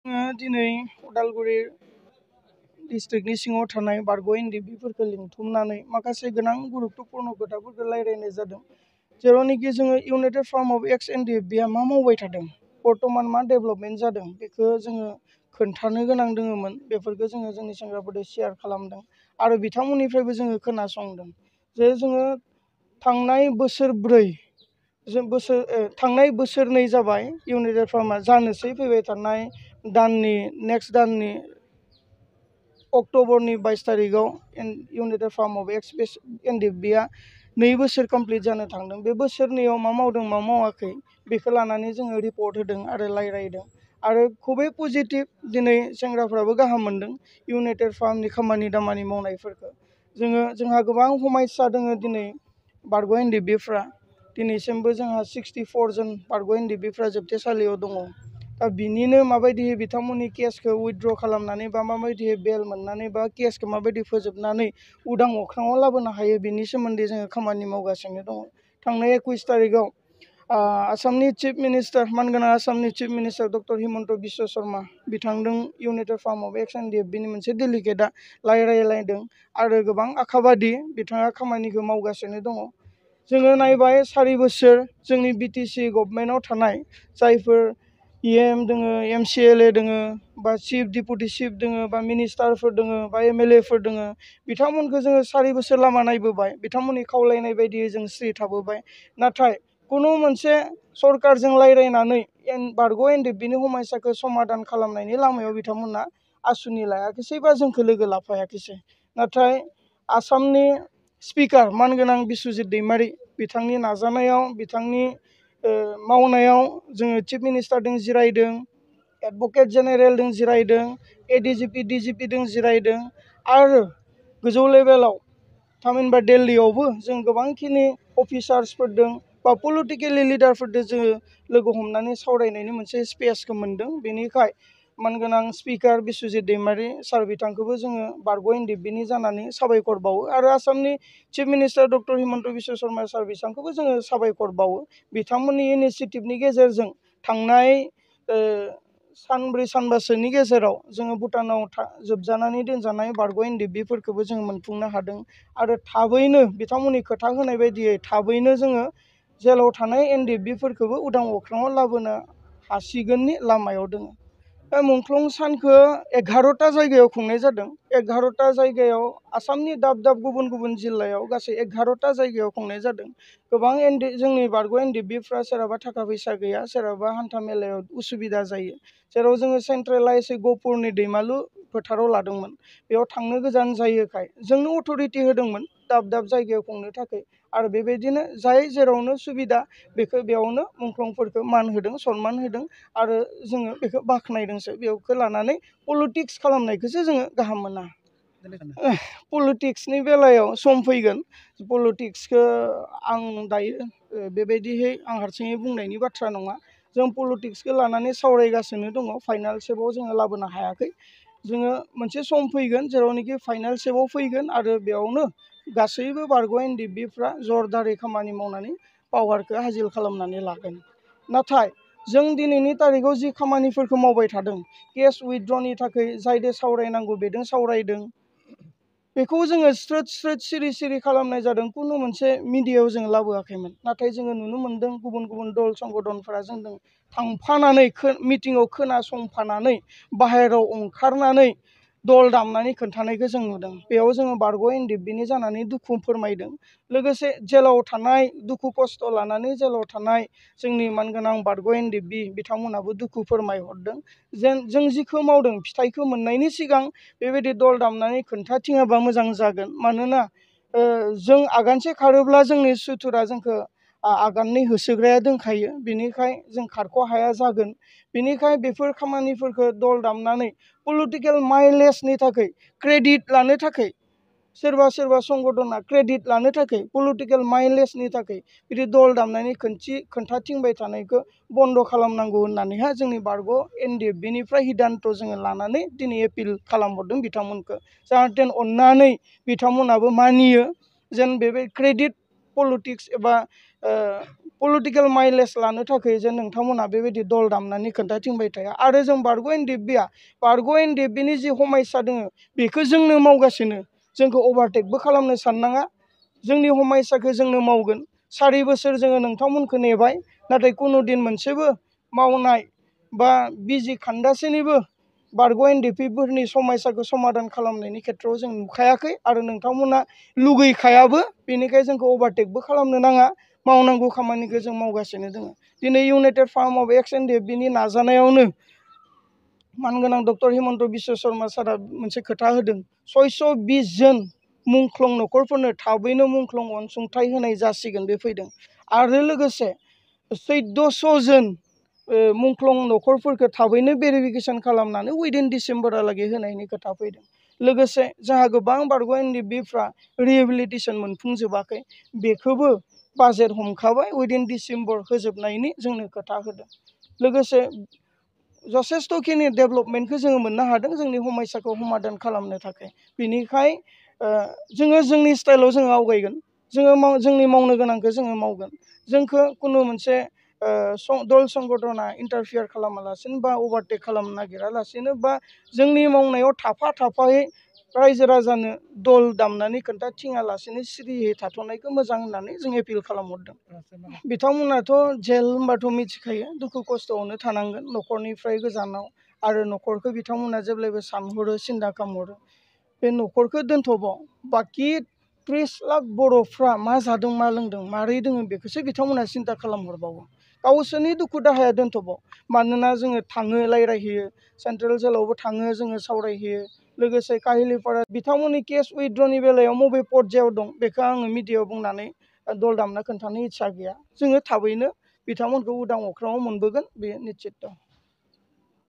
दिनै उदालगुरि डिस्ट्रिक्टनि सिङाव थानाय बारग' एनडिबिफोरखौ लिंथुमनानै माखासे गोनां गुरुत्वपूर्ण खोथाफोरखौ रायज्लायनाय जादों। जेरावनोखि जोङो इउनाइटेड फार्म अफ एक्स एनडिएफबिआ मा मावबाय थादों, बर्तमान मा डेभेलपमेन्ट जादों, बेखौ जोङो खोन्थानो गोनां दङमोन। बेफोरखौ जोङो जोंनि सेंग्राफोरजों शेयार खालामदों आरो बिथांमोननिफ्रायबो जोङो खोनासंदों जे जोङो थांनाय बोसोरनै जाबाय इउनाइटेड फार्मआ जानोसै फैबाय थानाय नेक्स्ट दाननि अक्ट'बरनि 22 तारिखआव इउनाइटेड फार्म अफ एक्स एनडिएफबिआ 2 बोसोर कमप्लिट जानो थांदों। बे बोसोरनैयाव मा मावदों मा मावाखै बेखौ लानानै जोङो रिपर्ट होदों आरो रायज्लायदों आरो खुबै पजिटिभ। दिनै सेंग्राफ्राबो गाहाम मोनदों इउनाइटेड फार्मनि खामानि दामानि मावनायफोरखौ। जोंहा गोबां हमायसा दङ दिनै बारग' एनडिएफबिफ्रा। दिनैसिमबो जोंहा 64 जन बारग' एनडिएफबिफ्रा जोबथेसालियाव दङ। दा बिनिनो माबायदियै बिथांमोननि केसखौ उइथड्र खालामनानै बा माबायदियै बेल मोननानै बा केसखौ माबायदि फोजोबनानै उदां अख्राङाव लाबोनो हायो बिनि सोमोन्दै जोङो खामानि मावगासिनो दङ। थांनाय 21 तारिखआव आसामनि चिफ मिनिस्टार मानगोनां आसामनि chief minister doctor Himanta Biswa Sharma बिथांजों इउनाइटेड फार्म अफ एक्स एनडिएफबिनि मोनसे डेलिगेटआ रायज्लायदों आरो गोबां आखाबादि बिथाङा खामानिखौ मावगासिनो दङ। जोङो नायबाय 4 बोसोर जोंनि बिटिसि गभर्नमेन्टआव थानाय जायफोर इएम दोङो, एमसिएलए दोङो, बा चिफ डिपुटि चिफ दोङो, बा मिनिस्टारफोर दोङो, बा एमएलएफोर दोङो, बिथांमोनखौ जोङो 4 बोसोर लामा नायबोबाय। बिथांमोननि खावलायनाय बायदियै जों स्रि थाबोबाय। नाथाय खुनु मोनसे सरकारजों रायज्लायनानै बारग' एनडिएफबिनि हमायसाखौ समाधान खालामनायनि लामायाव बिथांमोना आसुनि लायाखिसै बा जोंखौ लोगो लाफायाखिसै। नाथाय आसामनि स्पिकार मानगोनां बिस्वजित दैमारि बिथांनि नाजानायाव, बिथांनि मावनायाव जोङो चिफ मिनिस्टारजों जिरायदों, एडभकेट जेनेरेलजों जिरायदों, एडिजिपि डिजिपिजों जिरायदों आरो गोजौ लेभेलाव थामहिनबा दिल्लीयावबो जों गोबांखिनि अफिसार्सफोरजों बा पलिटिकेलि लिडारफोरजों जोङो लोगो हमनानै सावरायनायनि मोनसे स्पेसखौ मोन्दों। बेनिखाय मानगोनां स्पिकार बिस्वजित दैमारि सार बिथांखौबो जोङो बारग' एनडिएफबिनि जानानै साबायखर बावो आरो आसामनि chief minister doctor Himanta Biswa Sarma sir बिथांखौबो जोङो साबायखर बावो। बिथांमोननि इनिसियेटिभनि गेजेरजों थांनाय 3-4 सानबासोनि गेजेराव जोङो भुटानाव जोबजानानै दोनजानाय बारग' एनडिएफबिफोरखौबो जोङो मोनफुंनो हादों आरो थाबैनो बिथांमोननि खोथा होनाय बायदियै थाबैनो जोङो जेलाव थानाय एनडिएफबिफोरखौबो उदां अख्राङाव लाबोनो हासिगोननि लामायाव दङ। बे मुंख्लं सानखौ 11टा जायगायाव खुंनाय जादों। 11टा जायगायाव आसामनि दाब दाब गुबुन गुबुन जिल्लायाव गासै 11टा जायगायाव खुंनाय जादों। गोबां जोंनि बारग' एनडिएफबिफ्रा सोरहाबा थाखा फैसा गैया, सोरहाबा हान्था मेलायाव उसुबिदा जायो। जेराव जोङो सेन्ट्रेलाइज गहपुरनि दैमालु फोथाराव लादोंमोन। बेयाव थांनो गोजान जायोखाय जोंनो अथ'रिटि होदोंमोन दाब दाब जायगायाव खुंनो थाखाय आरो बेबायदिनो जाय जेरावनो सुबिदा बेखौ बेयावनो मुंख्लंफोरखौ मान होदों, सनमान होदों आरो जोङो बेखौ बाख्नायदोंसो। बेखौ लानानै पलिटिक्स खालामनायखौसो जोङो गाहाम मोना। पलिटिक्सनि बेलायाव सम फैगोन। पलिटिक्सखौ आं दायो बेबायदिहै आं हारसिङै बुंनायनि बाथ्रा नङा। जों पलिटिक्सखौ लानानै सावरायगासिनो दङ। फाइनाल स्टेपआव जोङो लाबोनो हायाखै। जोङो मोनसे सम फैगोन जेरावनोखि फाइनाल स्टेपआव फैगोन आरो बेयावनो गासैबो बारग' एनडिएफबिफ्रा जरदारै खामानि मावनानै पावारखौ हासिल खालामनानै लागोन। नाथाय जों दिनैनि तारिखआव जि खामानिफोरखौ मावबाय थादों, केस उइथड्रनि थाखाय जायदों सावरायनांगौ बेजों सावरायदों, बेखौ जोङो स्रोद सिरि सिरि खालामनाय जादों। खुनु मोनसे मिडियायाव जोङो लाबोआखैमोन। नाथाय जोङो नुनो मोन्दों गुबुन गुबुन दल संगठनफोरा जोंजों थांफानानै मिटिङाव खोनासंफानानै बाहेरायाव ओंखारनानै दल दामनानै खोन्थानायखौ जों नुदों। बेयाव जोङो बारग' एनडिएफबिनि जानानै दुखु फोरमायदों। लोगोसे जेलाव थानाय दुखु खस्थ' लानानै जेलाव थानाय जोंनि मानगोनां बारग' एनडिएफबि बिथांमोनाबो दुखु फोरमायहरदों। जों जिखौ मावदों फिथाइखौ मोननायनि सिगां बेबायदि दल दामनानै खोन्थाथिङाबा मोजां जागोन। मानोना जों आगानसे खारोब्ला जोंनि सुथुरा जोंखौ आगाननै होसोग्राया दंखायो। बिनिखाय जों खारख' हाया जागोन। बिनिखाय बेफोर खामानिफोरखौ दल दामनानै पलिटिकेल माइलेजनि थाखाय क्रेडिट लानो थाखाय सोरबा संगठना क्रेडिट लानो थाखाय पलिटिकेल माइलेजनि थाखाय बिदि दल दामनानै खोन्थाथिंबाय थानायखौ बन्द' खालामनांगौ होननानैहाय जोंनि बारग' एनडिएफबिनिफ्राय हिदान्त' जोङो लानानै दिनै एपिल खालामहरदों बिथांमोनखौ। जाहाथे अननानै बिथांमोनाबो मानियो जेन बे क्रेडिट पलिटिक्स एबा पलिटिकेल माइलेज लानो थाखाय जे नोंथांमोना बेबायदि दल दामनानै खोन्थाथिंबाय थाया आरो जों बारग' एनडिएफबिआ बारग' एनडिएफबिनि जि हमायसा दङ बेखौ जोंनो मावगासिनो जोंखौ अभारटेकबो खालामनो साननाङा जोंनि हमायसाखौ जोंनो मावगोन 4 बोसोर जोङो नोंथांमोनखौ नेबाय नाथाय कुनु दिन मोनसेबो मावनाय बा बिजि खान्दासेनिबो बारग' एनडिएफबिफोरनि समयसाखौ समाधान खालामनायनि खेथ्रआव जों नुखायाखै आरो नोंथांमोना लुगैखायाबो बेनिखायनो जोंखौ अभारटेकबो खालामनो नाङा मावनांगौ खामानिखौ जों मावगासिनो दङ दिनै इउनाइटेड फार्म अफ एक्स एनडिएफबिनि नाजानायावनो मानगोनां डक्टर हिमन्त बिश्व शर्मा सारा मोनसे खोथा होदों 620 जन मुंख्लं न'खरफोरनो थाबैनो मुंख्लं अनसुंथाइ होनाय जासिगोन बे फैदों आरो लोगोसे 1400 जन मुंख्लं न'खरफोरखौ थाबैनो भेरिफिकेसन खालामनानै उइदिन डिसेम्बरहालागै होनायनि खोथा फैदों लोगोसे जोंहा गोबां बारग' एनडिएफबिफ्रा रिहेबिलिटेसन मोनफुंजोबाखै बेखौबो बाजेट हमखाबाय उइदिन डिसेम्बर होजोबनायनि जोंनो खोथा होदों लोगोसे जथेस्थ'खिनि डेभेलपमेन्टखौ जोङो मोननो हादों जोंनि हमायसाखौ समाधान खालामनो थाखाय बेनिखाय जोङो जोंनि स्टाइलाव जोङो आवगायगोन जोङो जोंनि मावनो गोनांखौ जोङो मावगोन जोंखौ कुनु मोनसे दल संगठना इन्टारफियार खालामालासिनो बा अभारटेक खालामनो नागिरालासिनो बा जोंनि मावनायाव थाफायै रायजो राजानो दल दामनानै खोन्थाथिङालासिनो सिरियै थाथ'नायखौ मोजां होननानै जों एपिल खालामहरदों बिथांमोनाथ' जेल होनबाथ' मिथिखायो दुखु खस्थ'आवनो थानांगोन न'खरनिफ्राय गोजानाव आरो न'खरखौ बिथांमोना जेब्लायबो सानहरो सिन्था खालामहरो बे न'खरखौ दोनथ'बाव बाखि 30 लाख बर'फ्रा मा जादों मा लोंदों मारै दोङो बेखौसो बिथांमोना सिन्था खालामहरबावो गावसोरनि दुखु दाहाया दोनथ'बाव मानोना जोङो थाङो रायज्लायहैयो सेन्ट्रेल जेलावबो थाङो जोङो सावरायहैयो लोगोसे काहिलिपारा बिथांमोननि केस उइथड्रनि बेलायाव बबे पर्यायाव दं बेखौ आङो मिडियायाव बुंनानै दल दामना खोन्थानो इच्छा गैया जोङो थाबैनो बिथांमोनखौ उदां अख्राङाव मोनबोगोन बे निश्चित